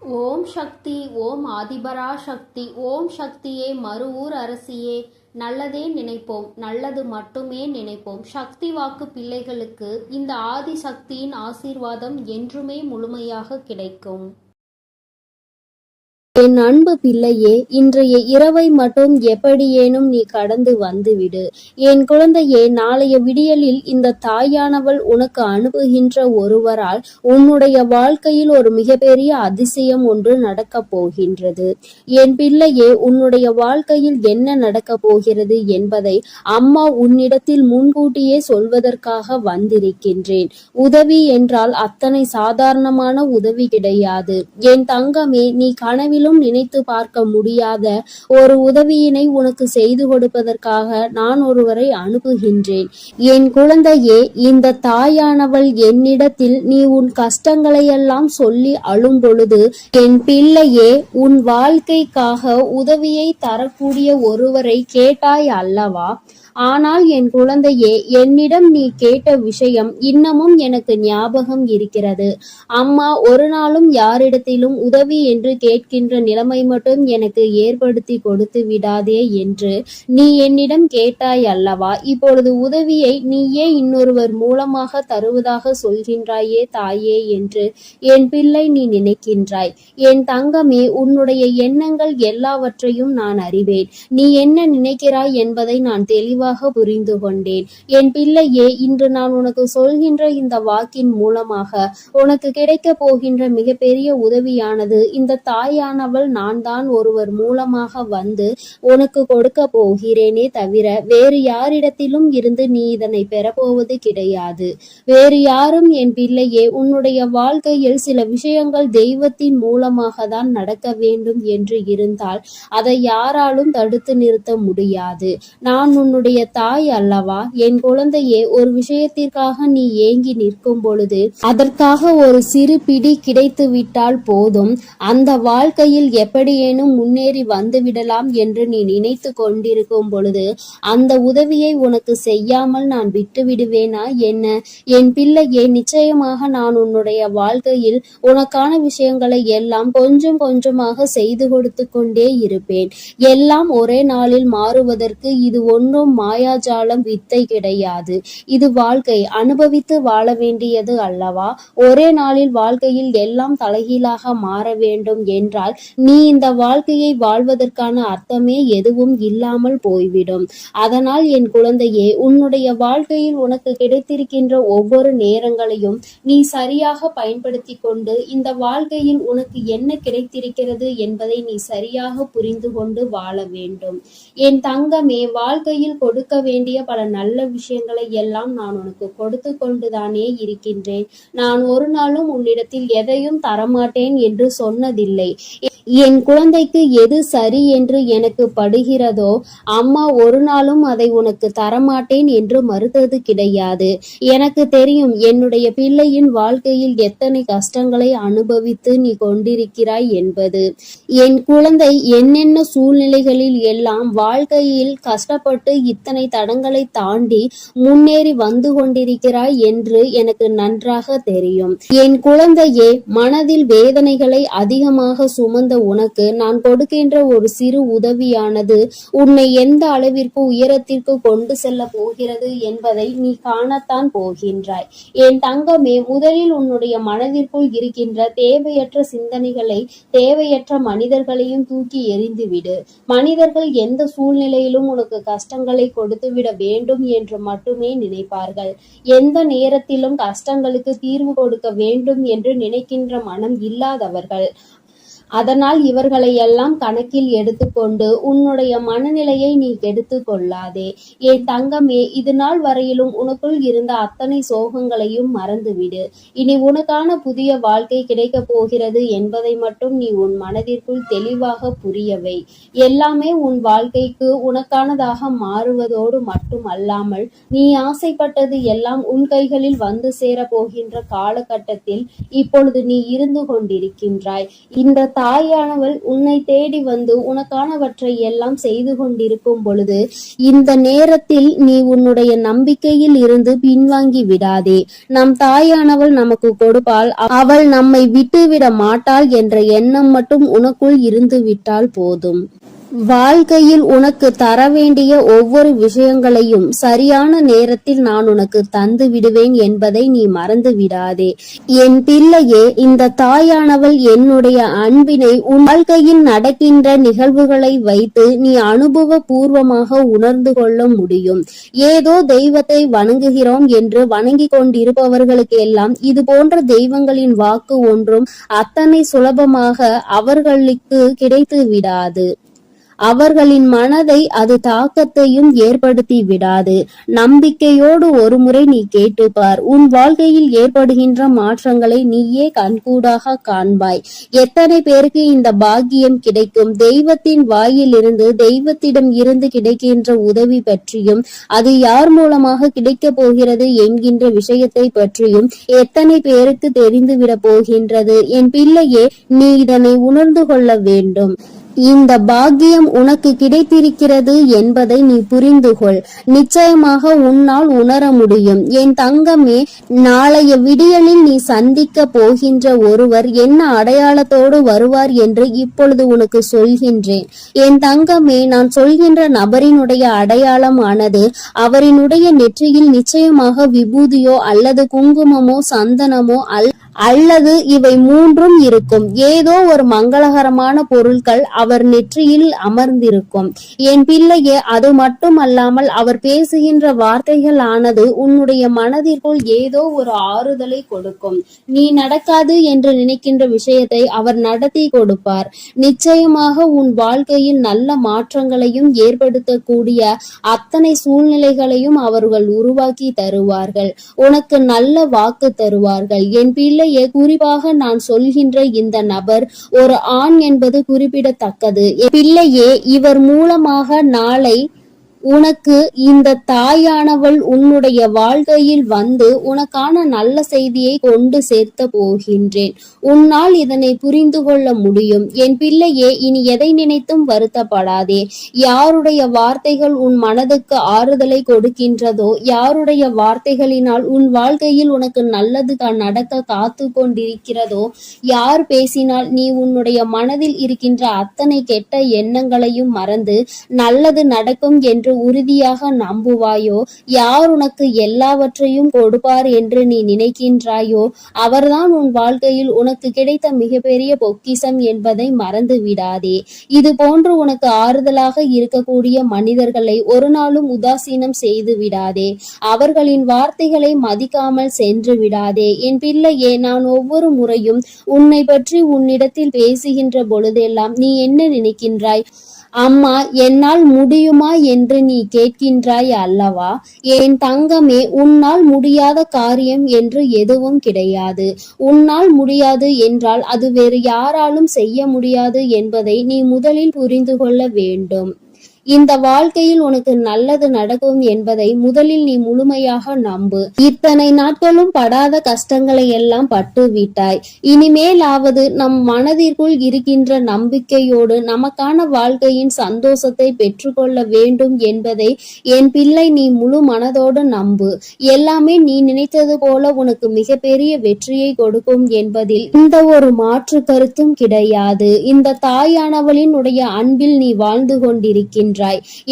ஓம் சக்தி. ஓம் ஆதிபரா சக்தி. ஓம் சக்தியே மருவூர் அரசியே. நல்லதே நினைப்போம், நல்லது மட்டுமே நினைப்போம். சக்தி வாக்கு பிள்ளைகளுக்கு இந்த ஆதி சக்தியின் ஆசீர்வாதம் என்றுமே முழுமையாக கிடைக்கும். என் அன்பு பிள்ளையே, இன்றைய இரவை மட்டும் எப்படியேனும் நீ கடந்து வந்துவிடு. என் குழந்தையே, நாளைய விடியலில் இந்த தாயானவள் உனக்கு அனுப்புகின்ற ஒருவரால் உன்னுடைய வாழ்க்கையில் ஒரு மிகப்பெரிய அதிசயம் ஒன்று நடக்கப் போகின்றது. என் பிள்ளையே, உன்னுடைய வாழ்க்கையில் என்ன நடக்கப் போகிறது என்பதை அம்மா உன்னிடத்தில் முன்கூட்டியே சொல்வதற்காக வந்திருக்கின்றேன். உதவி என்றால் அத்தனை சாதாரணமான உதவி கிடையாது. என் தங்கமே, நீ கனவில் நினைத்து பார்க்க முடியாத ஒரு உதவியினை உனக்கு செய்து கொடுப்பதற்காக நான் ஒருவரை அனுப்புகின்றேன். என் குழந்தையே, இந்த தாயானவள் என்னிடத்தில் நீ உன் கஷ்டங்களையெல்லாம் சொல்லி அழும் பொழுது, என் பிள்ளையே, உன் வாழ்க்கைக்காக உதவியை தரக்கூடிய ஒருவரை கேட்டாய் அல்லவா? ஆனால் என் குழந்தையே, என்னிடம் நீ கேட்ட விஷயம் இன்னமும் எனக்கு ஞாபகம் இருக்கிறது. அம்மா ஒரு நாளும் யாரிடத்திலும் உதவி என்று கேட்கின்ற நிலைமை மட்டும் எனக்கு ஏற்படுத்தி கொடுத்து விடாதே என்று நீ என்னிடம் கேட்டாய் அல்லவா? இப்பொழுது உதவியை நீயே இன்னொருவர் மூலமாக தருவதாக சொல்கின்றாயே தாயே என்று என் பிள்ளை நீ நினைக்கின்றாய். என் தங்கமே, உன்னுடைய எண்ணங்கள் எல்லாவற்றையும் நான் அறிவேன். நீ என்ன நினைக்கிறாய் என்பதை நான் தெளிவாக புரிந்து கொண்டேன். என் பிள்ளையே, இன்று நான் உனக்கு சொல்கின்ற இந்த வாக்கின் மூலமாக உனக்கு கிடைக்க போகின்ற மிகப்பெரிய உதவியானது இந்த தாயானவள் நான் தான் ஒருவர் மூலமாக வந்து உனக்கு கொடுக்க போகிறேனே தவிர வேறு யாரிடத்திலும் இருந்து நீ இதனை பெறப்போவது கிடையாது. வேறு யாரும் என் பிள்ளையே, உன்னுடைய வாழ்க்கையில் சில விஷயங்கள் தெய்வத்தின் மூலமாக தான் நடக்க வேண்டும் என்று இருந்தால் அதை யாராலும் தடுத்து நிறுத்த முடியாது. நான் உன்னுடைய தாய் அல்லவா? என் குழந்தையே, ஒரு விஷயத்திற்காக நீ ஏங்கி நிற்கும் பொழுது அதற்காக ஒரு சிறு பிடி கிடைத்து விட்டால் போதும், அந்த வாழ்க்கையில் எப்படியேனும் முன்னேறி வந்துவிடலாம் என்று நீ நினைத்து கொண்டிருக்கும் பொழுது அந்த உதவியை உனக்கு செய்யாமல் நான் விட்டு விடுவேனா என்ன? என் பிள்ளையே, நிச்சயமாக நான் உன்னுடைய வாழ்க்கையில் உனக்கான விஷயங்களை எல்லாம் கொஞ்சம் கொஞ்சமாக செய்து கொடுத்து கொண்டே இருப்பேன். எல்லாம் ஒரே நாளில் மாறுவதற்கு இது ஒன்றும் மாயாஜாலம் வித்தை கிடையாது. இது வாழ்க்கை, அனுபவித்து வாழ வேண்டியது அல்லவா? ஒரே நாளில் வாழ்க்கையில் எல்லாம் தலைகீழாக மாற வேண்டும் என்றால் நீ இந்த வாழ்க்கையை வாழ்வதற்கான அர்த்தமே எதுவும் இல்லாமல் போய்விடும். அதனால் என் குழந்தையே, உன்னுடைய வாழ்க்கையில் உனக்கு கிடைத்திருக்கின்ற ஒவ்வொரு நேரங்களையும் நீ சரியாக பயன்படுத்தி கொண்டு இந்த வாழ்க்கையில் உனக்கு என்ன கிடைத்திருக்கிறது என்பதை நீ சரியாக புரிந்து கொண்டு வாழ வேண்டும். என் தங்கமே, வாழ்க்கையில் கொடுக்க வேண்டிய பல நல்ல விஷயங்களை எல்லாம் நான் உனக்கு கொடுத்து கொண்டுதானே இருக்கின்றேன். நான் ஒரு நாளும் உன்னிடத்தில் எதையும் தரமாட்டேன் என்று சொன்னதில்லை. என் குழந்தைக்கு எது சரி என்று எனக்கு படுகிறதோ அம்மா ஒரு நாளும் அதை உனக்கு தரமாட்டேன் என்று மறுத்தது கிடையாது. எனக்கு தெரியும் என்னுடைய பிள்ளையின் வாழ்க்கையில் எத்தனை கஷ்டங்களை அனுபவித்து நீ கொண்டிருக்கிறாய் என்பது. என் குழந்தை என்னென்ன சூழ்நிலைகளில் எல்லாம் வாழ்க்கையில் கஷ்டப்பட்டு இத்தனை தடங்களை தாண்டி முன்னேறி வந்து கொண்டிருக்கிறாய் என்று எனக்கு நன்றாக தெரியும். என் குழந்தையே, மனதில் வேதனைகளை அதிகமாக சுமந்த உனக்கு நான் கொடுக்கின்ற ஒரு சிறு உதவியானது உன்னை எந்த அளவிற்கு உயரத்திற்கு கொண்டு செல்ல போகிறது என்பதை நீ காணத்தான் போகின்றாய். என் தங்கமே, முதலில் உன்னுடைய மனதிற்குள் இருக்கின்ற தேவையற்ற சிந்தனைகளை, தேவையற்ற மனிதர்களையும் தூக்கி எறிந்துவிடு. மனிதர்கள் எந்த சூழ்நிலையிலும் உனக்கு கஷ்டங்களை கொடுத்து விட வேண்டும் என்று மட்டுமே நினைப்பார்கள். எந்த நேரத்திலும் கஷ்டங்களுக்கு தீர்வு கொடுக்க வேண்டும் என்று நினைக்கின்ற மனம் இல்லாதவர்கள். அதனால் இவர்களை எல்லாம் கணக்கில் எடுத்துக்கொண்டு உன்னுடைய மனநிலையை நீ கெடுத்து கொள்ளாதே. என் தங்கமே, இது நாள் வரையிலும் உனக்குள் இருந்த அத்தனை சோகங்களையும் மறந்துவிடு. இனி உனக்கான புதிய வாழ்க்கை கிடைக்க போகிறது என்பதை மட்டும் நீ உன் மனதிற்குள் தெளிவாக புரியவை. எல்லாமே உன் வாழ்க்கைக்கு உனக்கானதாக மாறுவதோடு மட்டும் அல்லாமல் நீ ஆசைப்பட்டது எல்லாம் உன் கைகளில் வந்து சேர போகின்ற காலகட்டத்தில் இப்பொழுது நீ இருந்து கொண்டிருக்கின்றாய். இந்த தாயானவள் உன்னை தேடி வந்து உனக்கானவற்றை எல்லாம் செய்து கொண்டிருக்கும் பொழுது இந்த நேரத்தில் நீ உன்னுடைய நம்பிக்கையில் இருந்து பின்வாங்கி விடாதே. நம் தாயானவள் நமக்கு கொடுப்பாள், அவள் நம்மை விட்டுவிட மாட்டாள் என்ற எண்ணம் மட்டும் உனக்குள் இருந்து விட்டால் போதும். வாழ்க்கையில் உனக்கு தர வேண்டிய ஒவ்வொரு விஷயங்களையும் சரியான நேரத்தில் நான் உனக்கு தந்து விடுவேன் என்பதை நீ மறந்து விடாதே. என் பிள்ளையே, இந்த தாயானவள் என்னுடைய அன்பினை உன் வாழ்க்கையில் நடக்கின்ற நிகழ்வுகளை வைத்து நீ அனுபவ பூர்வமாக உணர்ந்து கொள்ள முடியும். ஏதோ தெய்வத்தை வணங்குகிறோம் என்று வணங்கி கொண்டிருப்பவர்களுக்கு எல்லாம் இது போன்ற தெய்வங்களின் வாக்கு ஒன்றும் அத்தனை சுலபமாக அவர்களுக்கு கிடைத்து விடாது. அவர்களின் மனதை அது தாக்கத்தையும் ஏற்படுத்தி விடாது. நம்பிக்கையோடு ஒரு முறை நீ கேட்டுப்பார். உன் வாழ்க்கையில் ஏற்படுகின்ற மாற்றங்களை நீயே கண்கூடாக காண்பாய். எத்தனை பேருக்கு இந்த பாக்கியம் கிடைக்கும்? தெய்வத்தின் வாயிலிருந்து, தெய்வத்திடம் இருந்து கிடைக்கின்ற உதவி பற்றியும், அது யார் மூலமாக கிடைக்க போகிறது என்கின்ற விஷயத்தை பற்றியும் எத்தனை பேருக்கு தெரிந்துவிட போகின்றது? என் பிள்ளையே, நீ இதனை உணர்ந்து கொள்ள வேண்டும். இந்த பாக்கியம் உனக்கு கிடைத்திருக்கிறது என்பதை நீ புரிந்து கொள். நிச்சயமாக உன்னால் உணர முடியும். என் தங்கமே, நாளைய விடியலில் நீ சந்திக்க போகின்ற ஒருவர் என்ன அடையாளத்தோடு வருவார் என்று இப்பொழுது உனக்கு சொல்கின்றேன். என் தங்கமே, நான் சொல்கின்ற நபரினுடைய அடையாளமானது அவரினுடைய நெற்றியில் நிச்சயமாக விபூதியோ அல்லது குங்குமமோ சந்தனமோ அல்லது இவை மூன்றும் இருக்கும். ஏதோ ஒரு மங்களகரமான பொருட்கள் அவர் நெற்றியில் அமர்ந்திருக்கும். என் பிள்ளையே, அது மட்டுமல்லாமல் அவர் பேசுகின்ற வார்த்தைகள் ஆனது உன்னுடைய மனதிற்குள் ஏதோ ஒரு ஆறுதலை கொடுக்கும். நீ நடக்காது என்று நினைக்கின்ற விஷயத்தை அவர் நடத்தி கொடுப்பார். நிச்சயமாக உன் வாழ்க்கையில் நல்ல மாற்றங்களையும் ஏற்படுத்தக்கூடிய அத்தனை சூழ்நிலைகளையும் அவர்கள் உருவாக்கி தருவார்கள். உனக்கு நல்ல வாக்கு தருவார்கள். என் பிள்ளை, குறிப்பாக நான் சொல்கின்ற இந்த நபர் ஒரு ஆண் என்பது குறிப்பிடத்தக்கது. பிள்ளையே, இவர் மூலமாக நாளை உனக்கு இந்த தாயானவள் உன்னுடைய வாழ்க்கையில் வந்து உனக்கான நல்ல செய்தியை கொண்டு சேர்த்த போகின்றேன். உன்னால் இதனை புரிந்து கொள்ள முடியும். என் பிள்ளையே, இனி எதை நினைத்தும் வருத்தப்படாதே. யாருடைய வார்த்தைகள் உன் மனதுக்கு ஆறுதலை கொடுக்கின்றதோ, யாருடைய வார்த்தைகளினால் உன் வாழ்க்கையில் உனக்கு நல்லது நடக்க காத்து கொண்டிருக்கிறதோ, யார் பேசினால் நீ உன்னுடைய மனதில் இருக்கின்ற அத்தனை கெட்ட எண்ணங்களையும் மறந்து நல்லது நடக்கும் என்று உறுதியாக நம்புவாயோ, யார் உனக்கு எல்லாவற்றையும் கொடுப்பார் என்று நீ நினைக்கின்றாயோ, அவர்தான் உன் வாழ்க்கையில் உனக்கு கிடைத்த மிகப்பெரிய பொக்கிஷம் என்பதை மறந்து விடாதே. இது போன்று உனக்கு ஆறுதலாக இருக்கக்கூடிய மனிதர்களை ஒரு நாளும் உதாசீனம் செய்து விடாதே. அவர்களின் வார்த்தைகளை மதிக்காமல் சென்று விடாதே. என் பிள்ளையே, நான் ஒவ்வொரு முறையும் உன்னை பற்றி உன்னிடத்தில் பேசுகின்ற பொழுதெல்லாம் நீ என்ன நினைக்கின்றாய்? அம்மா, என்னால் முடியுமா என்று நீ கேட்கின்றாய் அல்லவா? என் தங்கமே, உன்னால் முடியாத காரியம் என்று எதுவும் கிடையாது. உன்னால் முடியாது என்றால் அது வேறு யாராலும் செய்ய முடியாது என்பதை நீ முதலில் புரிந்து கொள்ள வேண்டும். இந்த வாழ்க்கையில் உனக்கு நல்லது நடக்கும் என்பதை முதலில் நீ முழுமையாக நம்பு. இத்தனை நாட்களும் படாத கஷ்டங்களை எல்லாம் பட்டு விட்டாய். இனிமேலாவது நம் மனதிற்குள் இருக்கின்ற நம்பிக்கையோடு நமக்கான வாழ்க்கையின் சந்தோஷத்தை பெற்றுக்கொள்ள வேண்டும் என்பதை என் பிள்ளை நீ முழு மனதோடு நம்பு. எல்லாமே நீ நினைத்தது போல உனக்கு மிகப்பெரிய வெற்றியை கொடுக்கும் என்பதில் இந்த ஒரு மாற்று கருத்தும் கிடையாது. இந்த தாயானவளின் உடைய அன்பில் நீ வாழ்ந்து கொண்டிருக்கின்ற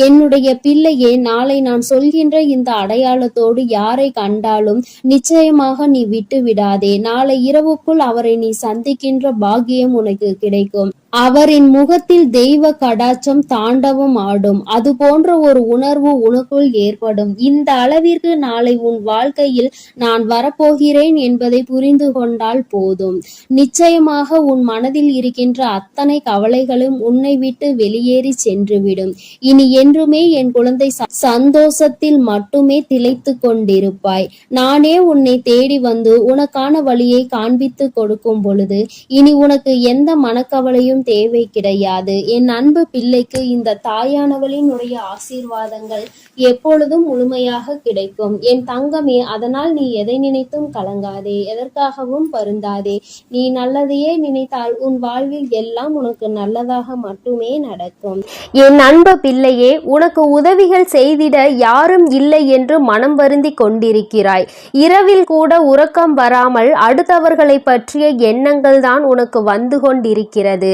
என்னுடைய பிள்ளையே, நாளை நான் சொல்கின்ற இந்த அடையாளத்தோடு யாரை கண்டாலும் நிச்சயமாக நீ விட்டு விடாதே. நாளை இரவுக்குள் அவரை நீ சந்திக்கின்ற பாக்கியம் உனக்கு கிடைக்கும். அவரின் முகத்தில் தெய்வ கடாட்சம் தாண்டவம் ஆடும். அது போன்ற ஒரு உணர்வு உனக்குள் ஏற்படும். இந்த அளவிற்கு நாளை உன் வாழ்க்கையில் நான் வரப்போகிறேன் என்பதை புரிந்து கொண்டால் போதும். நிச்சயமாக உன் மனதில் இருக்கின்ற அத்தனை கவலைகளும் உன்னை விட்டு வெளியேறி சென்றுவிடும். இனி என்றுமே என் குழந்தை சந்தோஷத்தில் மட்டுமே திளைத்து கொண்டிருப்பாய். நானே உன்னை தேடி வந்து உனக்கான வழியை காண்பித்து கொடுக்கும் பொழுது இனி உனக்கு எந்த மனக்கவலையும் தேவை கிடையாது. என் அன்பு பிள்ளைக்கு இந்த தாயானவளினுடைய ஆசீர்வாதங்கள் எப்பொழுதும் முழுமையாக கிடைக்கும். என் தங்கமே, அதனால் நீ எதை நினைத்தும் கலங்காதே, எதற்காகவும் வருந்தாதே. நீ நல்லதையே நினைத்தால் உன் வாழ்வில் எல்லாம் உனக்கு நல்லதாக மட்டுமே நடக்கும். என் அன்பு பிள்ளையே, உனக்கு உதவிகள் செய்திட யாரும் இல்லை என்று மனம் வருந்தி கொண்டிருக்கிறாய். இரவில் கூட உறக்கம் வராமல் அடுத்தவர்களை பற்றிய எண்ணங்கள் தான் உனக்கு வந்து கொண்டிருக்கிறது.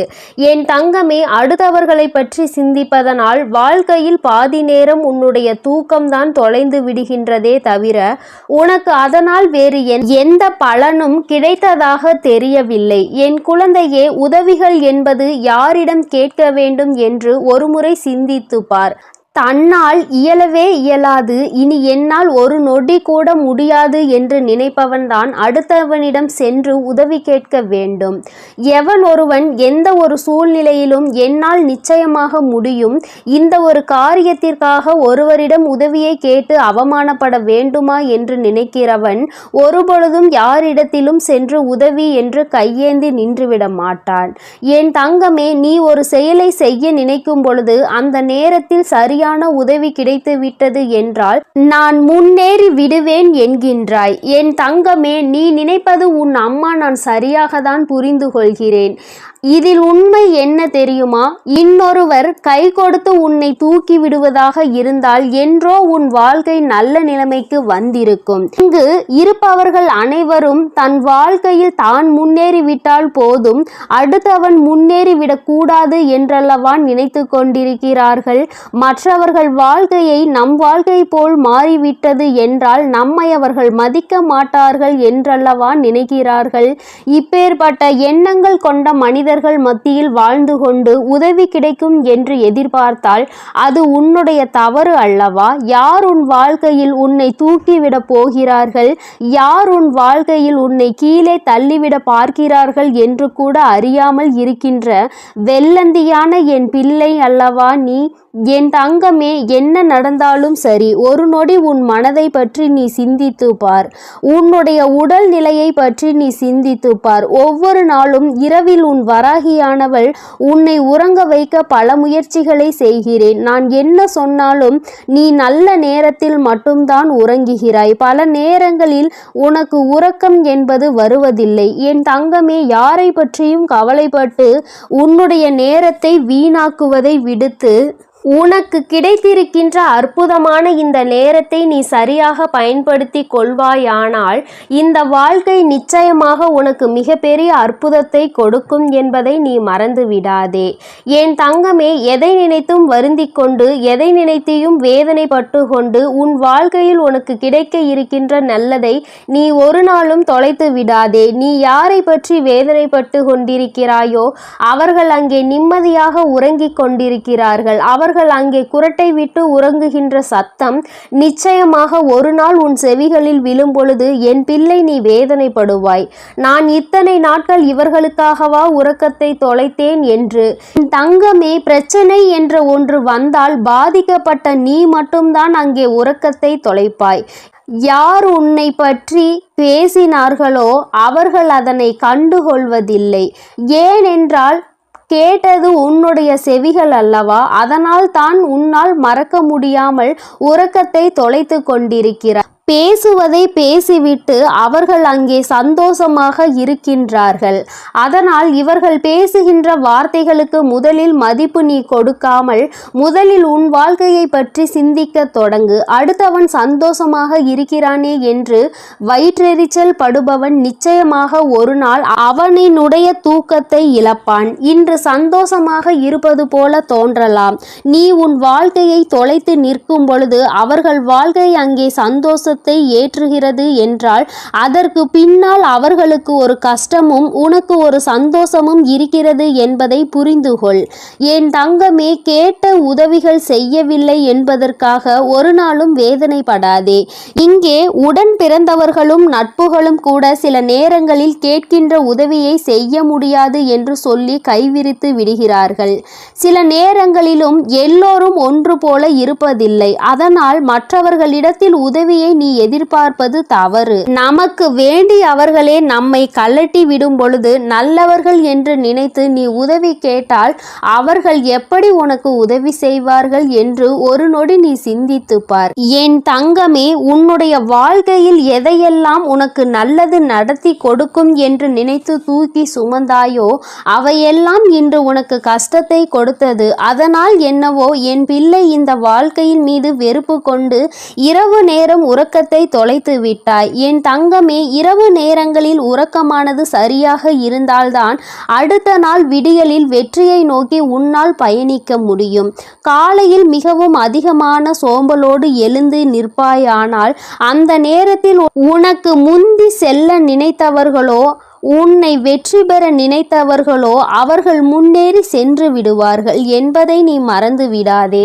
என் தங்கமே, அடுத்தவர்களை பற்றி சிந்திப்பதனால் வாழ்க்கையில் பாதி நேரம் உன்னுடைய தூக்கம்தான் தொலைந்து விடுகின்றதே தவிர உனக்கு அதனால் வேறு எந்த பலனும் கிடைத்ததாக தெரியவில்லை. என் குழந்தையே, உதவிகள் என்பது யாரிடம் கேட்க வேண்டும் என்று ஒருமுறை சிந்தித்து பார். தன்னால் இயலவே இயலாது, இனி என்னால் ஒரு நொடி கூட முடியாது என்று நினைப்பவன்தான் அடுத்தவனிடம் சென்று உதவி கேட்க வேண்டும். எவன் ஒருவன் எந்த ஒரு சூழ்நிலையிலும் என்னால் நிச்சயமாக முடியும், இந்த ஒரு காரியத்திற்காக ஒருவரிடம் உதவியை கேட்டு அவமானப்பட வேண்டுமா என்று நினைக்கிறவன் ஒருபொழுதும் யாரிடத்திலும் சென்று உதவி என்று கையேந்தி நின்றுவிட மாட்டான். என் தங்கமே, நீ ஒரு செயலை செய்ய நினைக்கும் பொழுது அந்த நேரத்தில் சரியான உதவி கிடைத்து விட்டது என்றால் நான் முன்னேறி விடுவேன் என்கின்றாய். என் தங்கமே, நீ நினைப்பது உன் அம்மா நான் சரியாக தான் புரிந்து கொள்கிறேன். இதில் உண்மை என்ன தெரியுமா? இன்னொருவர் கை கொடுத்து உன்னை தூக்கி விடுவதாக இருந்தால் என்றோ உன் வாழ்க்கை நல்ல நிலைமைக்கு வந்திருக்கும். இங்கு இருப்பவர்கள் அனைவரும் தன் வாழ்க்கையில் தான் முன்னேறிவிட்டால் போதும், அடுத்தவன் முன்னேறிவிடக் கூடாது என்றல்லவா நினைத்து கொண்டிருக்கிறார்கள். மற்றவர்கள் வாழ்க்கையை நம் வாழ்க்கை போல் மாறிவிட்டது என்றால் நம்மை அவர்கள் மதிக்க மாட்டார்கள் என்றல்லவா நினைக்கிறார்கள். இப்பேற்பட்ட எண்ணங்கள் கொண்ட மனிதர்கள் மத்தியில் வாழ்ந்து கொண்டு உதவி கிடைக்கும் என்று எதிர்பார்த்தால் அது உன்னுடைய தவறு அல்லவா? யார் உன் வாழ்க்கையில் உன்னை தூக்கிவிட போகிறார்கள், யார் உன் வாழ்க்கையில் உன்னை கீழே தள்ளிவிட பார்க்கிறார்கள் என்று கூட அறியாமல் இருக்கின்ற வெள்ளந்தியான என் பிள்ளை அல்லவா நீ? என் தங்கமே, என்ன நடந்தாலும் சரி, ஒரு நொடி உன் மனதை பற்றி நீ சிந்தித்து பார். உன்னுடைய உடல் நிலையை பற்றி நீ சிந்தித்து பார். ஒவ்வொரு நாளும் இரவில் உன் வராகியானவள் உன்னை உறங்க வைக்க பல முயற்சிகளை செய்கிறேன். நான் என்ன சொன்னாலும் நீ நல்ல நேரத்தில் மட்டும்தான் உறங்குகிறாய். பல நேரங்களில் உனக்கு உறக்கம் என்பது வருவதில்லை. என் தங்கமே, யாரை பற்றியும் கவலைப்பட்டு உன்னுடைய நேரத்தை வீணாக்குவதை விடுத்து உனக்கு கிடைத்திருக்கின்ற அற்புதமான இந்த நேரத்தை நீ சரியாக பயன்படுத்தி கொள்வாயானால் இந்த வாழ்க்கை நிச்சயமாக உனக்கு மிகப்பெரிய அற்புதத்தை கொடுக்கும் என்பதை நீ மறந்து விடாதே. என் தங்கமே, எதை நினைத்தும் வருந்தி கொண்டு எதை நினைத்தையும் வேதனைப்பட்டு கொண்டு உன் வாழ்க்கையில் உனக்கு கிடைக்க இருக்கின்ற நல்லதை நீ ஒரு நாளும் தொலைத்து விடாதே. நீ யாரை பற்றி வேதனைப்பட்டு கொண்டிருக்கிறாயோ அவர்கள் அங்கே நிம்மதியாக உறங்கிக் கொண்டிருக்கிறார்கள். அவர்கள் அங்கே குரட்டை விட்டு உறங்குகின்ற சத்தம் நிச்சயமாக ஒரு நாள் உன் செவிகளில் விழும் பொழுது என் பிள்ளை நீ வேதனைப்படுவாய். நான் இத்தனை நாட்கள் இவர்களுக்காகவா உறக்கத்தை தொலைத்தேன் என்று. தங்கமே, பிரச்சனை என்ற ஒன்று வந்தால் பாதிக்கப்பட்ட நீ மட்டும்தான் அங்கே உறக்கத்தை தொலைப்பாய். யார் உன்னை பற்றி பேசினார்களோ அவர்கள் அதனை கண்டுகொள்வதில்லை. ஏனென்றால் கேட்டது உன்னுடைய செவிகள் அல்லவா? அதனால் தான் உன்னால் மறக்க முடியாமல் உறக்கத்தை தொலைத்து கொண்டிருக்கிறார். பேசுவதை பேசிவிட்டு அவர்கள் அங்கே சந்தோஷமாக இருக்கின்றார்கள். அதனால் இவர்கள் பேசுகின்ற வார்த்தைகளுக்கு முதலில் மதிப்பு நீ கொடுக்காமல் முதலில் உன் வாழ்க்கையை பற்றி சிந்திக்க தொடங்கு. அடுத்தவன் சந்தோஷமாக இருக்கிறானே என்று வயிற்றெரிச்சல் படுபவன் நிச்சயமாக ஒரு நாள் அவனினுடைய தூக்கத்தை இழப்பான். இன்று சந்தோஷமாக இருப்பது போல தோன்றலாம். நீ உன் வாழ்க்கையை தொலைத்து நிற்கும் பொழுது அவர்கள் வாழ்க்கை அங்கே சந்தோஷ ஏற்றுகிறது என்றால் அதற்கு பின்னால் அவர்களுக்கு ஒரு கஷ்டமும் உனக்கு ஒரு சந்தோஷமும் இருக்கிறது என்பதை புரிந்து கொள். என் தங்கமே, கேட்ட உதவிகள் செய்யவில்லை என்பதற்காக ஒரு நாளும் வேதனைப்படாதே. இங்கே உடன் பிறந்தவர்களும் நட்புகளும் கூட சில நேரங்களில் கேட்கின்ற உதவியை செய்ய முடியாது என்று சொல்லி கைவிரித்து விடுகிறார்கள். சில நேரங்களிலும் எல்லோரும் ஒன்று போல இருப்பதில்லை. அதனால் மற்றவர்களிடத்தில் உதவியை நீ எதிர்பார்ப்பது தவறு. நமக்கு வேண்டி அவர்களே நம்மை கழட்டி விடும் பொழுது நல்லவர்கள் என்று நினைத்து நீ உதவி கேட்டால் அவர்கள் எப்படி உனக்கு உதவி செய்வார்கள் என்று ஒரு நொடி நீ சிந்தித்து பார். என் தங்கமே, உன்னுடைய வாழ்க்கையில் எதையெல்லாம் உனக்கு நல்லது நடத்தி கொடுக்கும் என்று நினைத்து தூக்கி சுமந்தாயோ அவையெல்லாம் இன்று உனக்கு கஷ்டத்தை கொடுத்தது. அதனால் என்னவோ என் பிள்ளை இந்த வாழ்க்கையின் மீது வெறுப்பு கொண்டு இரவு நேரம் உறக்கத்தை தொலைத்து விட்டாய். என் தங்கமே, இரவு நேரங்களில் உறக்கமானது சரியாக இருந்தால்தான் அடுத்த நாள் விடியலில் வெற்றியை நோக்கி உன்னால் பயணிக்க முடியும். காலையில் மிகவும் அதிகமான சோம்பலோடு எழுந்து நிற்பாயானால் அந்த நேரத்தில் உனக்கு முந்தி செல்ல நினைத்தவர்களோ உன்னை வெற்றி பெற நினைத்தவர்களோ அவர்கள் முன்னேறி சென்று விடுவார்கள் என்பதை நீ மறந்து விடாதே.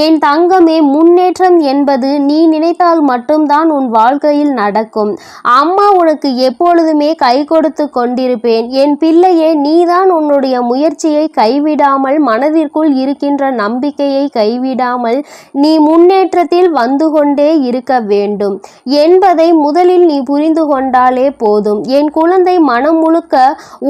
என் தங்கமே, முன்னேற்றம் என்பது நீ நினைத்தால் மட்டும்தான் உன் வாழ்க்கையில் நடக்கும். அம்மா உனக்கு எப்பொழுதுமே கை கொடுத்து கொண்டிருப்பேன். என் பிள்ளையே, நீதான் உன்னுடைய முயற்சியை கைவிடாமல், மனதிற்குள் இருக்கின்ற நம்பிக்கையை கைவிடாமல் நீ முன்னேற்றத்தில் வந்து கொண்டே இருக்க வேண்டும் என்பதை முதலில் நீ புரிந்து கொண்டாலே போதும். என் குழந்தை, மனம் முழுக்க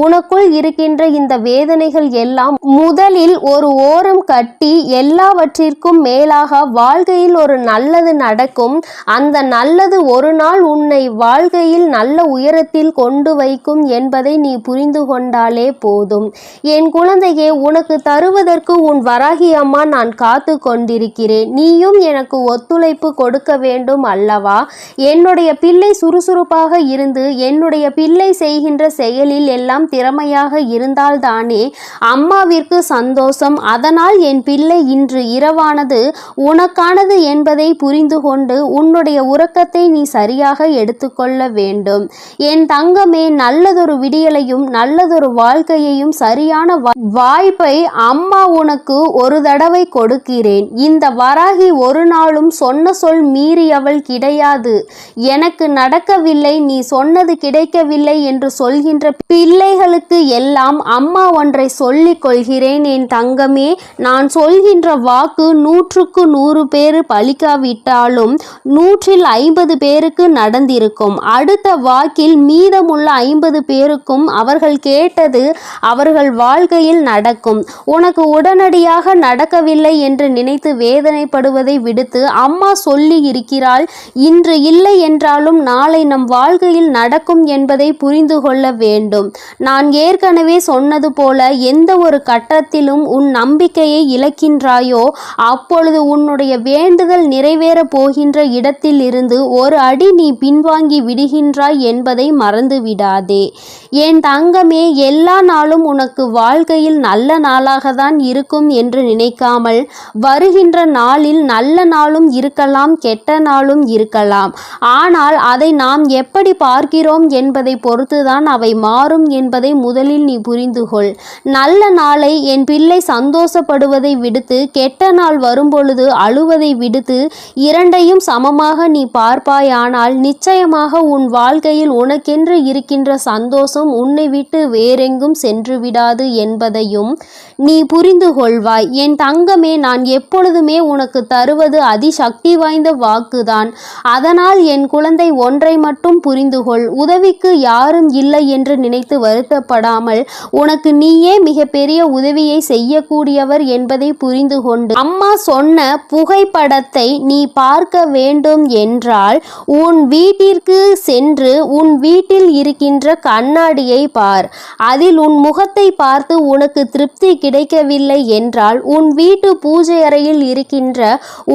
உனக்குள் இருக்கின்ற இந்த வேதனைகள் எல்லாம் முதலில் ஒரு ஓரம் கட்டி எல்லாவற்றிற்கும் மேலாக வாழ்க்கையில் ஒரு நல்லது நடக்கும். அந்த நல்லது ஒரு நாள் உன்னை வாழ்க்கையில் நல்ல உயரத்தில் கொண்டு வைக்கும் என்பதை நீ புரிந்து கொண்டாலே போதும். என் குழந்தையே, உனக்கு தருவதற்கு உன் வராகி அம்மா நான் காத்து கொண்டிருக்கிறேன். நீயும் எனக்கு ஒத்துழைப்பு கொடுக்க வேண்டும் அல்லவா? என்னுடைய பிள்ளை சுறுசுறுப்பாக இருந்து என்னுடைய பிள்ளை செய்கின்ற செயலில் எல்லாம் திறமையாக இருந்தால்தானே அம்மாவிற்கு சந்தோஷம். அதனால் என் பிள்ளை இன்று இரவானது உனக்கானது என்பதை புரிந்து கொண்டு உன்னுடைய உறக்கத்தை நீ சரியாக எடுத்துக்கொள்ள வேண்டும். என் தங்கமே, நல்லதொரு விடியலையும் நல்லதொரு வாழ்க்கையையும் சரியான வாய்ப்பை அம்மா உனக்கு ஒரு தடவை கொடுக்கிறேன். இந்த வராகி ஒரு நாளும் சொன்ன சொல் மீறியவள் கிடையாது. எனக்கு நடக்கவில்லை, நீ சொன்னது கிடைக்கவில்லை என்று சொல்கின்ற பிள்ளைகளுக்கு எல்லாம் அம்மா ஒன்றை சொல்லிக் கொள்கிறேன். என் தங்கமே, நான் சொல்கின்ற வாக்கு 100க்கு 100 பேர் பலிக்காவிட்டாலும் 150 பேருக்கு நடந்திருக்கும். அடுத்த வாக்கில் மீதமுள்ள 50 பேருக்கும் அவர்கள் கேட்டது அவர்கள் வாழ்க்கையில் நடக்கும். உனக்கு உடனடியாக நடக்கவில்லை என்று நினைத்து வேதனைப்படுவதை விடுத்து அம்மா சொல்லி இருக்கிறாள், இன்று இல்லை என்றாலும் நாளை நம் வாழ்க்கையில் நடக்கும் என்பதை புரிந்து கொள்ள வேண்டும். நான் ஏற்கனவே சொன்னது போல எந்த ஒரு கட்டத்திலும் உன் நம்பிக்கையை இழக்கின்றாயோ அப்பொழுது உன்னுடைய வேண்டுதல் நிறைவேற போகின்ற இடத்தில் இருந்து ஒரு அடி நீ பின்வாங்கி விடுகின்றாய் என்பதை மறந்து விடாதே. என் தங்கமே, எல்லா நாளும் உனக்கு வாழ்க்கையில் நல்ல நாளாக தான் இருக்கும் என்று நினைக்காமல் வருகின்ற நாளில் நல்ல நாளும் இருக்கலாம், கெட்ட நாளும் இருக்கலாம். ஆனால் அதை நாம் எப்படி பார்க்கிறோம் என்பதை பொறுத்துதான் அவை மாறும் என்பதை முதலில் நீ புரிந்து கொள். நல்ல நாளை என் பிள்ளை சந்தோஷப்படுவதை விடுத்து கெட்ட நாள் வரும்பொழுது அழுவதை விடுத்து இரண்டையும் சமமாக நீ பார்ப்பாயானால் நிச்சயமாக உன் வாழ்க்கையில் உனக்கென்று இருக்கின்ற சந்தோஷம் உன்னை விட்டு வேறெங்கும் சென்று விடாது என்பதையும் நீ புரிந்து கொள்வாய். என் தங்கமே, நான் எப்பொழுதுமே உனக்கு தருவது அதிசக்தி வாய்ந்த வாக்குதான். அதனால் என் குழந்தை, ஒன்றை மட்டும் புரிந்து கொள். உதவிக்கு யாரும் இல்லை என்று நினைத்து வருத்தப்படாமல் உனக்கு நீயே மிகப்பெரிய உதவியை செய்யக்கூடியவர் என்பதை புரிந்து கொண்டு அம்மா சொன்ன புகைப்படத்தை நீ பார்க்க வேண்டும் என்றால் உன் வீட்டிற்கு சென்று உன் வீட்டில் இருக்கின்ற கண்ணாடியை பார். அதில் உன் முகத்தை பார்த்து உனக்கு திருப்தி கிடைக்கவில்லை என்றால் உன் வீட்டு பூஜை அறையில் இருக்கின்ற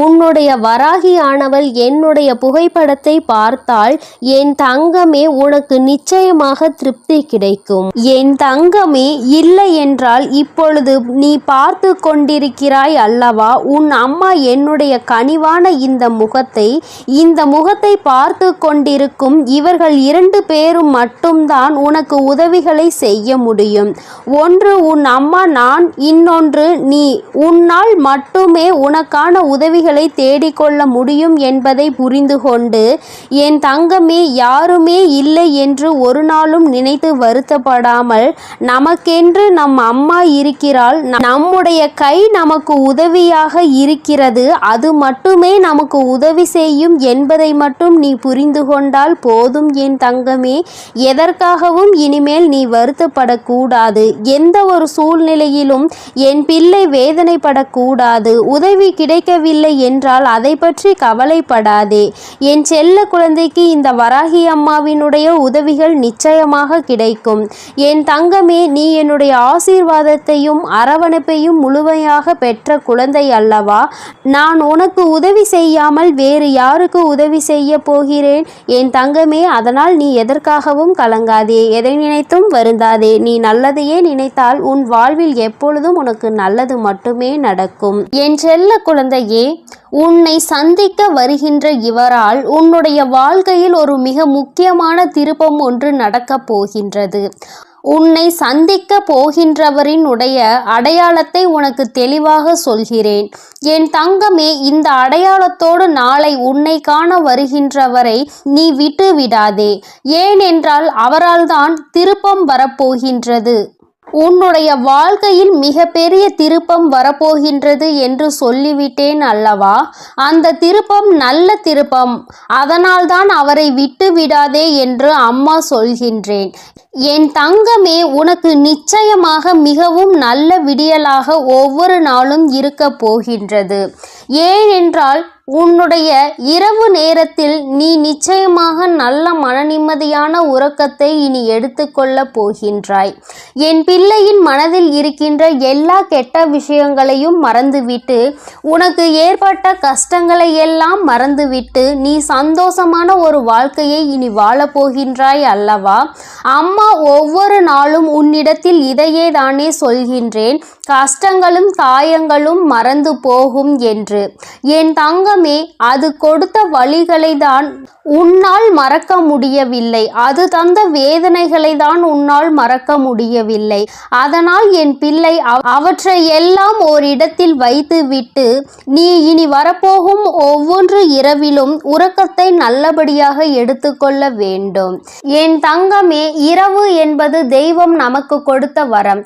உன்னுடைய வராகியானவள் என்னுடைய புகைப்படத்தை பார்த்தால் என் தங்கமே, உனக்கு நிச்சயமாக திருப்தி கிடைக்கும். என் தங்கமே, இல்லை என்றால் இப்பொழுது நீ பார்த்து கொண்டிருக்கிறாய் அல்லவா, உன் அம்மா என்னுடைய கனிவான இந்த முகத்தை பார்த்து கொண்டிருக்கும் இவர்கள் 2 பேரும் மட்டும்தான் உனக்கு உதவிகளை செய்ய முடியும். ஒன்று உன் அம்மா நான், இன்னொன்று நீ. உன்னால் மட்டுமே உனக்கான உதவிகளை தேடிக்கொள்ள முடியும் என்பதை புரிந்து கொண்டு என் தங்கமே, யாருமே இல்லை என்று ஒரு நாளும் நாளும் நினைத்து வருத்தப்படாமல், நமக்கென்று நம் அம்மா இருக்கிறாள், நம்முடைய கை நமக்கு உதவியாக இருக்கிறது, அது மட்டுமே நமக்கு உதவி செய்யும் என்பதை மட்டும் நீ புரிந்து கொண்டால் போதும் என் தங்கமே. எதற்காகவும் இனிமேல் நீ வருத்தப்படக்கூடாது. எந்த ஒரு சூழ்நிலையிலும் என் பிள்ளை வேதனைப்படக்கூடாது. உதவி கிடைக்கவில்லை என்றால் அதை பற்றி கவலைப்படாதே. என் செல்ல குழந்தைக்கு இந்த வராகி அம்மாவினுடைய உதவிகள் நிச்சயமாக கிடைக்கும். என் தங்கமே, நீ என்னுடைய ஆசீர்வாதத்தையும் அரவணைப்பையும் முழுமையாக பெற்ற குழந்தை அல்லவா? நான் உனக்கு உதவி செய்யாமல் வேறு யாருக்கு உதவி செய்ய போகிறேன் என் தங்கமே? அதனால் நீ எதற்காகவும் கலங்காதே, எதை நினைத்தும் வருந்தாதே. நீ நல்லதையே நினைத்தால் உன் வாழ்வில் எப்பொழுதும் உனக்கு நல்லது மட்டுமே நடக்கும். என் செல்ல குழந்தையே, உன்னை சந்திக்க வருகின்ற இவரால் உன்னுடைய வாழ்க்கையில் ஒரு மிக முக்கியமான திருப்பம் ஒன்று நடக்கப் போகின்றது. உன்னை சந்திக்க போகின்றவரினுடைய அடையாளத்தை உனக்கு தெளிவாக சொல்கிறேன் என் தங்கமே. இந்த அடையாளத்தோடு நாளை உன்னை காண வருகின்றவரை நீ விட்டு விடாதே. ஏனென்றால் அவரால் தான் திருப்பம் வரப்போகின்றது. உன்னுடைய வாழ்க்கையில் மிகப்பெரிய திருப்பம் வரப்போகின்றது என்று சொல்லிவிட்டேன் அல்லவா? அந்த திருப்பம் நல்ல திருப்பம். அதனால்தான் அவரை விட்டு விடாதே என்று அம்மா சொல்கின்றேன். என் தங்கமே, உனக்கு நிச்சயமாக மிகவும் நல்ல விடியலாக ஒவ்வொரு நாளும் இருக்க போகின்றது. ஏனென்றால் உன்னுடைய இரவு நேரத்தில் நீ நிச்சயமாக நல்ல மனநிம்மதியான உறக்கத்தை இனி எடுத்துக்கொள்ள போகின்றாய். என் பிள்ளையின் மனதில் இருக்கின்ற எல்லா கெட்ட விஷயங்களையும் மறந்துவிட்டு, உனக்கு ஏற்பட்ட கஷ்டங்களை எல்லாம் மறந்துவிட்டு நீ சந்தோஷமான ஒரு வாழ்க்கையை இனி வாழப்போகின்றாய் அல்லவா? அம்மா ஒவ்வொரு நாளும் உன்னிடத்தில் இதையே தானே சொல்கின்றேன், கஷ்டங்களும் காயங்களும் மறந்து போகும் என்று. என் தங்கமே, அது கொடுத்த வழிகளை தான் உன்னால் மறக்க முடியவில்லை. அது தந்த வேதனைகளை தான் உன்னால் மறக்க முடியவில்லை. அதனால் என் பிள்ளை அவற்றை எல்லாம் ஓரிடத்தில் வைத்துவிட்டு நீ இனி வரப்போகும் ஒவ்வொரு இரவிலும் உறக்கத்தை நல்லபடியாக எடுத்துக்கொள்ள வேண்டும். என் தங்கமே, இரவு என்பது தெய்வம் நமக்கு கொடுத்த வரம்.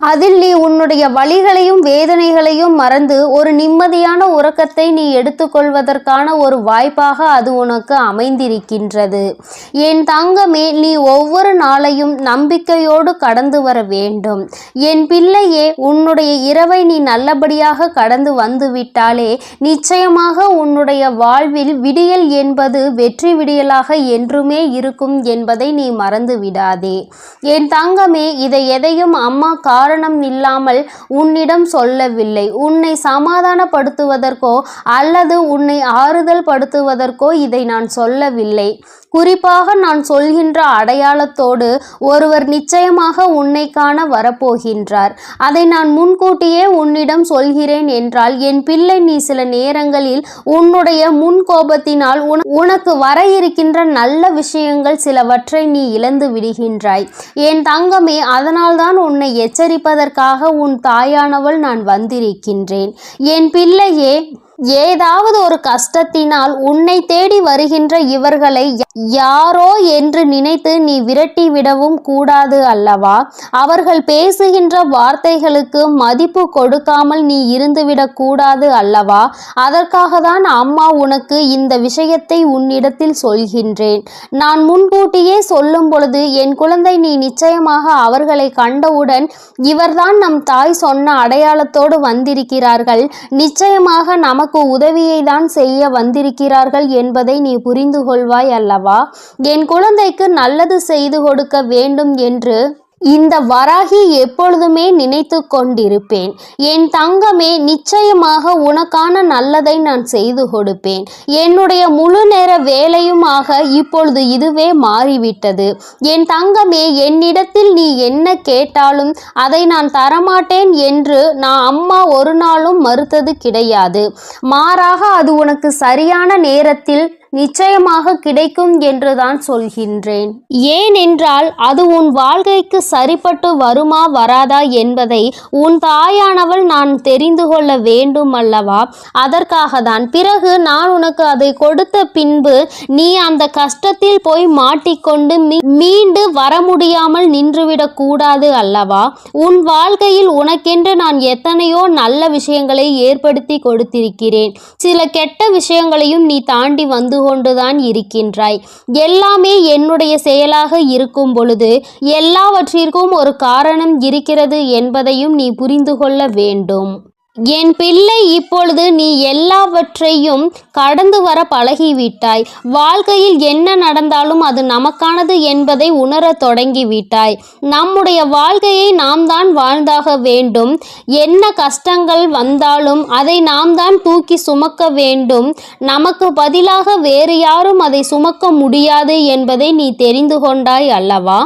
அதில் நீ உன்னுடைய வலிகளையும் வேதனைகளையும் மறந்து ஒரு நிம்மதியான உறக்கத்தை நீ எடுத்துக்கொள்வதற்கான ஒரு வாய்ப்பாக அது உனக்கு அமைந்திருக்கின்றது. என் தங்கமே, நீ ஒவ்வொரு நாளையும் நம்பிக்கையோடு கடந்து வர வேண்டும். என் பிள்ளையே, உன்னுடைய இரவை நீ நல்லபடியாக கடந்து வந்துவிட்டாலே நிச்சயமாக உன்னுடைய வாழ்வில் விடியல் என்பது வெற்றி விடியலாக என்றுமே இருக்கும் என்பதை நீ மறந்து விடாதே. என் தங்கமே, இதை எதையும் அம்மா காரணம் இல்லாமல் உன்னிடம் சொல்லவில்லை. உன்னை சமாதானப்படுத்துவதற்கோ அல்லது உன்னை ஆறுதல் படுத்துவதற்கோ இதை நான் சொல்லவில்லை. குறிப்பாக நான் சொல்கின்ற அடையாளத்தோடு ஒருவர் நிச்சயமாக உன்னை காண வரப்போகின்றார். அதை நான் முன்கூட்டியே உன்னிடம் சொல்கிறேன் என்றால் என் பிள்ளை, நீ சில நேரங்களில் உன்னுடைய முன்கோபத்தினால் உனக்கு வர இருக்கின்ற நல்ல விஷயங்கள் சிலவற்றை நீ இழந்து விடுகின்றாய். என் தங்கமே, அதனால்தான் உன்னை எச்சரிப்பதற்காக உன் தாயானவள் நான் வந்திருக்கின்றேன். என் பிள்ளையே, ஏதாவது ஒரு கஷ்டத்தினால் உன்னை தேடி வருகின்ற இவர்களை யாரோ என்று நினைத்து நீ விரட்டி விடவும் கூடாது அல்லவா? அவர்கள் பேசுகின்ற வார்த்தைகளுக்கு மதிப்பு கொடுக்காமல் நீ இருந்துவிடக் கூடாது அல்லவா? அதற்காக தான் அம்மா உனக்கு இந்த விஷயத்தை உன்னிடத்தில் சொல்கின்றேன். நான் முன்கூட்டியே சொல்லும் பொழுது என் குழந்தை, நீ நிச்சயமாக அவர்களை கண்டவுடன் இவர்தான் நம் தாய் சொன்ன அடையாளத்தோடு வந்திருக்கிறார்கள், நிச்சயமாக நமக்கு உதவியை தான் செய்ய வந்திருக்கிறார்கள் என்பதை நீ புரிந்து கொள்வாய் அல்லவா? என் குழந்தைக்கு நல்லது செய்து கொடுக்க வேண்டும் என்று இந்த வராகி எப்பொழுதுமே நினைத்து கொண்டிருப்பேன். என் தங்கமே, நிச்சயமாக உனக்கான நல்லதை நான் செய்து கொடுப்பேன். என்னுடைய முழு நேர வேலையுமாக இப்பொழுது இதுவே மாறிவிட்டது. என் தங்கமே, என்னிடத்தில் நீ என்ன கேட்டாலும் அதை நான் தரமாட்டேன் என்று நான் அம்மா ஒரு நாளும் மறுத்தது கிடையாது. மாறாக அது உனக்கு சரியான நேரத்தில் நிச்சயமாக கிடைக்கும் என்றுதான் சொல்கின்றேன். ஏனென்றால் அது உன் வாழ்க்கைக்கு சரிப்பட்டு வருமா வராதா என்பதை உன் தாயானவள் நான் தெரிந்து கொள்ள வேண்டும் அல்லவா? அதற்காக தான். பிறகு நான் உனக்கு அதை கொடுத்த பின்பு நீ அந்த கஷ்டத்தில் போய் மாட்டிக்கொண்டு மீண்டு வர முடியாமல் நின்றுவிடக் கூடாது அல்லவா? உன் வாழ்க்கையில் உனக்கென்று நான் எத்தனையோ நல்ல விஷயங்களை ஏற்படுத்தி கொடுத்திருக்கிறேன். சில கெட்ட விஷயங்களையும் நீ தாண்டி வந்து கொண்டுதான் இருக்கின்றாய். எல்லாமே என்னுடைய செயலாக இருக்கும் பொழுது எல்லாவற்றிற்கும் ஒரு காரணம் இருக்கிறது என்பதையும் நீ புரிந்து கொள்ள வேண்டும். என் பிள்ளை, இப்பொழுது நீ எல்லாவற்றையும் கடந்து வர பழகிவிட்டாய். வாழ்க்கையில் என்ன நடந்தாலும் அது நமக்கானது என்பதை உணரத் தொடங்கிவிட்டாய். நம்முடைய வாழ்க்கையை நாம் தான் வாழ்ந்தாக வேண்டும். என்ன கஷ்டங்கள் வந்தாலும் அதை நாம் தான் தூக்கி சுமக்க வேண்டும். நமக்கு பதிலாக வேறு யாரும் அதை சுமக்க முடியாது என்பதை நீ தெரிந்து கொண்டாய் அல்லவா?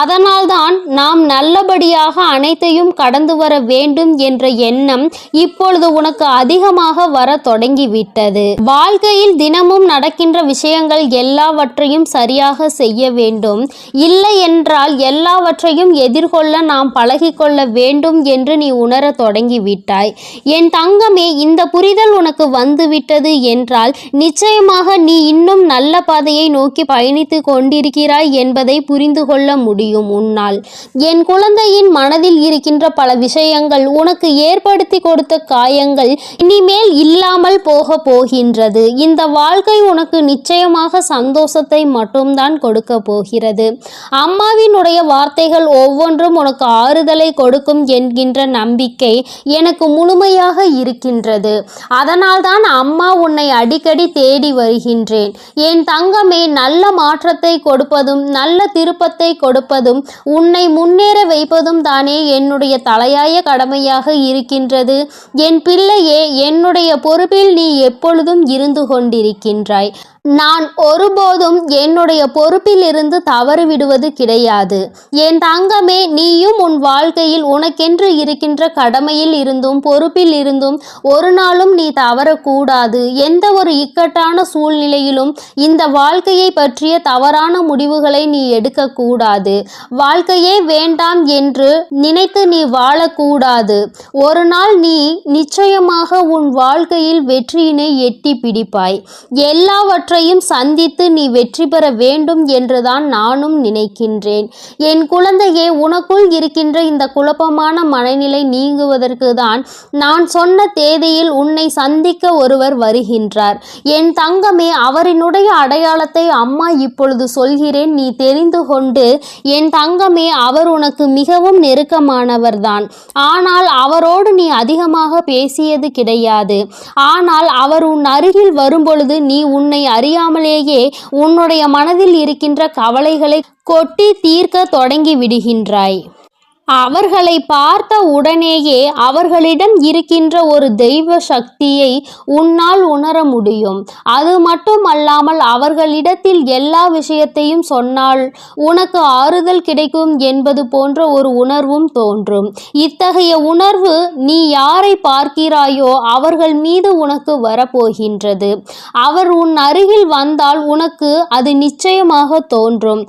அதனால்தான் நாம் நல்லபடியாக அனைத்தையும் கடந்து வர வேண்டும் என்ற எண்ணம் இப்பொழுது உனக்கு அதிகமாக வர தொடங்கிவிட்டது. வாழ்க்கையில் தினமும் நடக்கின்ற விஷயங்கள் எல்லாவற்றையும் சரியாக செய்ய வேண்டும். இல்லை என்றால் எல்லாவற்றையும் எதிர்கொள்ள நாம் பழகிக்கொள்ள வேண்டும் என்று நீ உணர தொடங்கிவிட்டாய். என் தங்கமே, இந்த புரிதல் உனக்கு வந்துவிட்டது என்றால் நிச்சயமாக நீ இன்னும் நல்ல பாதையை நோக்கி பயணித்து கொண்டிருக்கிறாய் என்பதை புரிந்து கொள்ள முடியும் உன்னால். என் குழந்தையின் மனதில் இருக்கின்ற பல விஷயங்கள் உனக்கு ஏற்படுத்தி கொடுத்த காயங்கள் இனிமேல் இல்லாமல் போக போகின்றது. இந்த வாழ்க்கை உனக்கு நிச்சயமாக சந்தோஷத்தை மட்டும்தான் கொடுக்க போகிறது. அம்மாவினுடைய வார்த்தைகள் ஒவ்வொன்றும் உனக்கு ஆறுதலை கொடுக்கும் என்கின்ற நம்பிக்கை எனக்கு முழுமையாக இருக்கின்றது. அதனால்தான் அம்மா உன்னை அடிக்கடி தேடி வருகின்றேன். என் தங்கமே, நல்ல மாற்றத்தை கொடுப்பதும் நல்ல திருப்பத்தை கொடுப்பதும் உன்னை முன்னேற வைப்பதும் தானே என்னுடைய தலையாய கடமையாக இருக்கின்றது. என் பிள்ளையே, என்னுடைய பொறுப்பில் நீ எப்பொழுதும் இருந்து கொண்டிருக்கின்றாய். நான் ஒருபோதும் என்னுடைய பொறுப்பில் இருந்து தவறிவிடுவது கிடையாது. என் தங்கமே, நீயும் உன் வாழ்க்கையில் உனக்கென்று இருக்கின்ற கடமையில் இருந்தும் பொறுப்பில் இருந்தும் ஒரு நாளும் நீ தவறக்கூடாது. எந்த ஒரு இக்கட்டான சூழ்நிலையிலும் இந்த வாழ்க்கையை பற்றிய தவறான முடிவுகளை நீ எடுக்கக்கூடாது. வாழ்க்கையே வேண்டாம் என்று நினைத்து நீ வாழக்கூடாது. ஒரு நாள் நீ நிச்சயமாக உன் வாழ்க்கையில் வெற்றியினை எட்டி பிடிப்பாய். எல்லாவற்றையும் சந்தித்து நீ வெற்றி பெற வேண்டும் என்றுதான் நானும் நினைக்கின்றேன். என் குழந்தையே, உனக்குள் இருக்கின்ற இந்த குழப்பமான மனநிலை நீங்குவதற்கு தான் நான் சொன்ன தேதியில் உன்னை சந்திக்க ஒருவர் வருகின்றார். என் தங்கமே, அவரினுடைய அடையாளத்தை அம்மா இப்பொழுது சொல்கிறேன், நீ தெரிந்து கொண்டு. என் தங்கமே, அவர் உனக்கு மிகவும் நெருக்கமானவர்தான். ஆனால் அவரோடு நீ அதிகமாக பேசியது கிடையாது. ஆனால் அவர் உன் அருகில் வரும்பொழுது நீ உன்னை அறியாமலேயே உன்னுடைய மனதில் இருக்கின்ற கவலைகளை கொட்டி தீர்க்க தொடங்கி விடுகின்றாய். அவர்களை பார்த்த உடனேயே அவர்களிடம் இருக்கின்ற ஒரு தெய்வ சக்தியை உன்னால் உணர முடியும். அது மட்டுமல்லாமல் அவர்களிடத்தில் எல்லா விஷயத்தையும் சொன்னால் உனக்கு ஆறுதல் கிடைக்கும் என்பது போன்ற ஒரு உணர்வும் தோன்றும். இத்தகைய உணர்வு நீ யாரை பார்க்கிறாயோ அவர்கள் மீது உனக்கு வரப்போகின்றது. அவர் உன் அருகில் வந்தால் உனக்கு அது நிச்சயமாக தோன்றும்.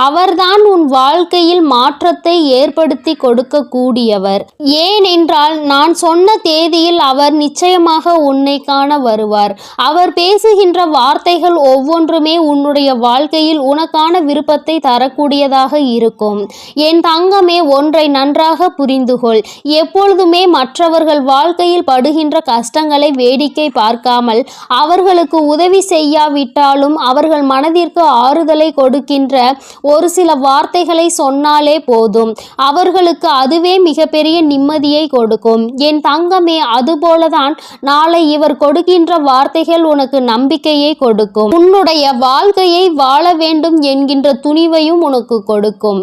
அவர்தான் உன் வாழ்க்கையில் மாற்றத்தை ஏற்படுத்தி கொடுக்க கூடியவர். ஏனென்றால் நான் சொன்ன தேதியில் அவர் நிச்சயமாக உன்னை காண வருவார். அவர் பேசுகின்ற வார்த்தைகள் ஒவ்வொன்றுமே உன்னுடைய வாழ்க்கையில் உனக்கான விருப்பத்தை தரக்கூடியதாக இருக்கும். என் தங்கமே, ஒன்றை நன்றாக புரிந்துகொள். எப்பொழுதுமே மற்றவர்கள் வாழ்க்கையில் படுகின்ற கஷ்டங்களை வேடிக்கை பார்க்காமல் அவர்களுக்கு உதவி செய்யாவிட்டாலும் அவர்கள் மனதிற்கு ஆறுதலை கொடுக்கின்ற ஒரு சில வார்த்தைகளை சொன்னாலே போதும். அவர்களுக்கு அதுவே மிகப்பெரிய நிம்மதியை கொடுக்கும். என் தங்கமே, அதுபோலதான் நாளை இவர் கொடுக்கின்ற வார்த்தைகள் உனக்கு நம்பிக்கையை கொடுக்கும். உன்னுடைய வாழ்க்கையை வாழ வேண்டும் என்கின்ற துணிவையும் உனக்கு கொடுக்கும்.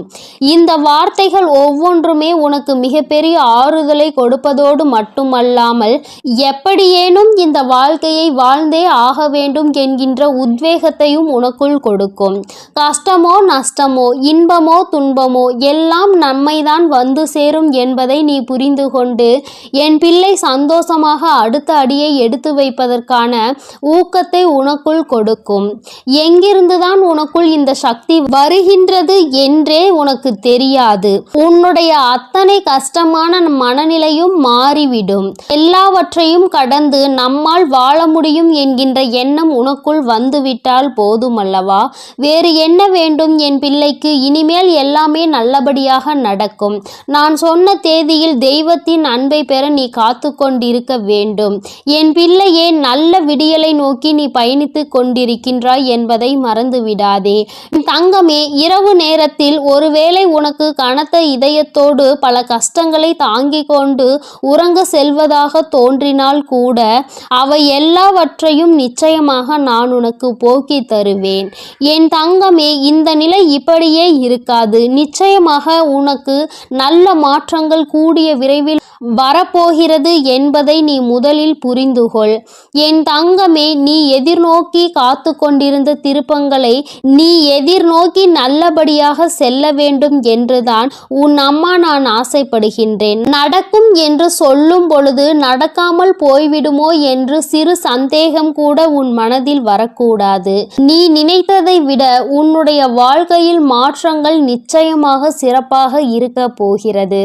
இந்த வார்த்தைகள் ஒவ்வொன்றுமே உனக்கு மிகப்பெரிய ஆறுதலை கொடுப்பதோடு மட்டுமல்லாமல் எப்படியேனும் இந்த வாழ்க்கையை வாழ்ந்தே ஆக வேண்டும் என்கின்ற உத்வேகத்தையும் உனக்குள் கொடுக்கும். கஷ்டமோ நஷ்டமோ இன்பமோ துன்பமோ எல்லாம் நன்மைதான் வந்து சேரும் என்பதை நீ புரிந்து கொண்டு என் பிள்ளை சந்தோஷமாக அடுத்த அடியை எடுத்து வைப்பதற்கான ஊக்கத்தை உனக்குள் கொடுக்கும். எங்கிருந்துதான் உனக்குள் இந்த சக்தி வருகின்றது என்றே உனக்கு தெரியாது. உன்னுடைய அத்தனை கஷ்டமான மனநிலையும் மாறிவிடும். எல்லாவற்றையும் கடந்து நம்மால் வாழ முடியும் என்கின்ற எண்ணம் உனக்குள் வந்துவிட்டால் போதுமல்லவா? வேறு என்ன வேண்டும் என் பிள்ளைக்கு? இனிமேல் எல்லாமே நல்லபடியாக நடக்கும். நான் சொன்ன தேதியில் தெய்வத்தின் அன்பை பெற நீ காத்து கொண்டிருக்க வேண்டும். என் பிள்ளையே, நல்ல விடியலை நோக்கி நீ பயணித்து கொண்டிருக்கின்றாய் என்பதை மறந்து விடாதே. தங்கமே, இரவு நேரத்தில் ஒருவேளை உனக்கு கனத்த இதயத்தோடு பல கஷ்டங்களை தாங்கிக் கொண்டு உறங்க செல்வதாக தோன்றினால் கூட அவை எல்லாவற்றையும் நிச்சயமாக நான் உனக்கு போக்கி தருவேன். என் தங்கமே, இந்த நிலை இப்படியே இருக்காது. நிச்சயமாக உனக்கு நல்ல மாற்றங்கள் கூடிய விரைவில் வரப்போகிறது என்பதை நீ முதலில் புரிந்துகொள். என் தங்கமே, நீ எதிர்நோக்கி காத்து கொண்டிருந்த திருப்பங்களை நீ எதிர்நோக்கி நல்லபடியாக செல்ல வேண்டும் என்றுதான் உன் அம்மா நான் ஆசைப்படுகின்றேன். நடக்கும் என்று சொல்லும் பொழுது நடக்காமல் போய்விடுமோ என்று சிறு சந்தேகம் கூட உன் மனதில் வரக்கூடாது. நீ நினைத்ததை விட உன்னுடைய வாழ்க்கையில் மாற்றங்கள் நிச்சயமாக சிறப்பாக இருக்க போகிறது.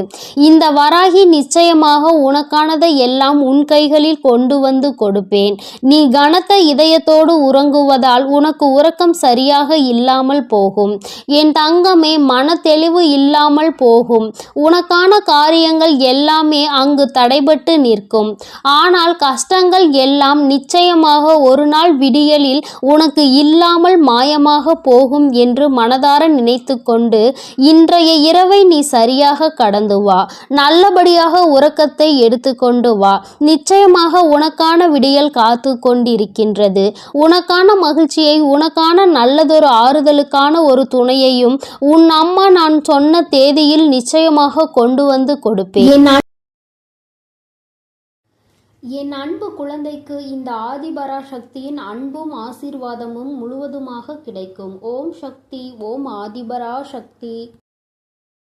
இந்த வராகி நிச்சயமாக உனக்கானதை எல்லாம் உன் கைகளில் கொண்டு வந்து கொடுப்பேன். நீ கனத்த இதயத்தோடு உறங்குவதால் உனக்கு உறக்கம் சரியாக இல்லாமல் போகும். என் தங்கமே, மன தெளிவு இல்லாமல் போகும். உனக்கான காரியங்கள் எல்லாமே அங்கு தடைபட்டு நிற்கும். ஆனால் கஷ்டங்கள் எல்லாம் நிச்சயமாக ஒரு நாள் விடியலில் உனக்கு இல்லாமல் மாயமாக போகும் என்று மனதார நினைத்து கொண்டு இன்றைய இரவை நீ சரியாக கடந்து வா. நல்லபடியாக உறக்கத்தை எடுத்துக்கொண்டு வா. நிச்சயமாக உனக்கான விடியல் காத்து கொண்டிருக்கின்றது. உனக்கான மகிழ்ச்சியை, உனக்கான நல்லதொரு ஆறுதலுக்கான ஒரு துணையையும் உன் அம்மா நான் சொன்ன தேதியில் நிச்சயமாக கொண்டு வந்து கொடுப்பேன். என் அன்பு குழந்தைக்கு இந்த ஆதிபராசக்தியின் அன்பும் ஆசீர்வாதமும் முழுவதுமாக கிடைக்கும். ஓம் சக்தி, ஓம் ஆதிபராசக்தி.